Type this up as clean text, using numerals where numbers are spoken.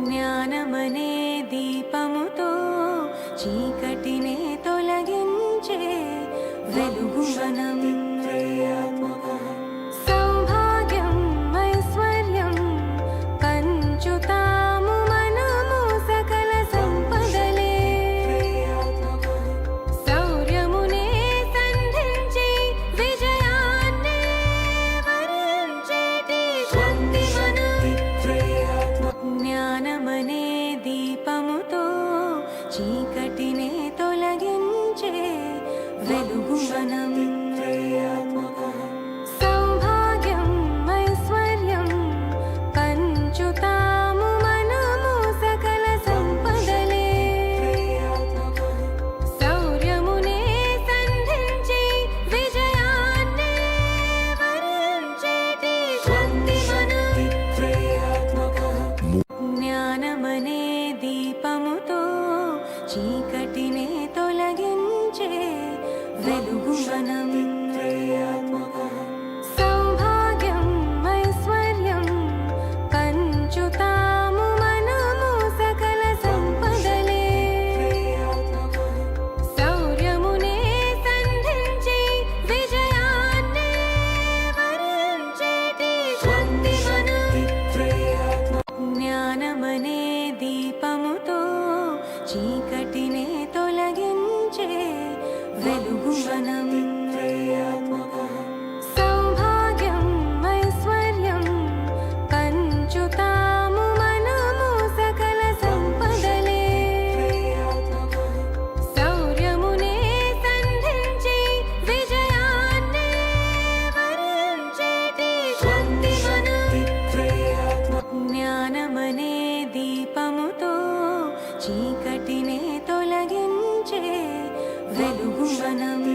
జ్ఞానమనే దీపముతో చీకటినే తొలగించే వెలుగు మనం. సౌభాగ్యం ఐశ్వర్యం పంచుతాము మనము సకల సంపదలే. శౌర్యమునే సంధించి విజయాన్నే వరించేటి శక్తి మనం. జ్ఞానమనే దీపముతో చీకటినే తొలగించే వెలుగు మనం. సౌభాగ్యం ఐశ్వర్యం పంచుతాము మనము సకల సంపదలే. శౌర్యమునే సంధించి విజయాన్నే వరించేటి శక్తి మనం. జ్ఞానమనే దీపముతో చీకటినే తొలగించే వెలుగు మనం. సౌభాగ్యం ఐశ్వర్యం పంచుతాము మనము సకల సంపదలే. శౌర్యమునే సంధించి విజయాన్నే వరించేటి శక్తి మనం. జ్ఞానమనే దీపముతో చీకటినే తొలగించే వెలుగు మనం. సౌభాగ్యం ఐశ్వర్యం పంచుతాము మనము సకల సంపదలే. శౌర్యమునే సంధించి విజయాన్నే వరించేటి శక్తి మనం. జ్ఞానమనే దీపముతో చీకటినే తొలగించే వెలుగు మనం.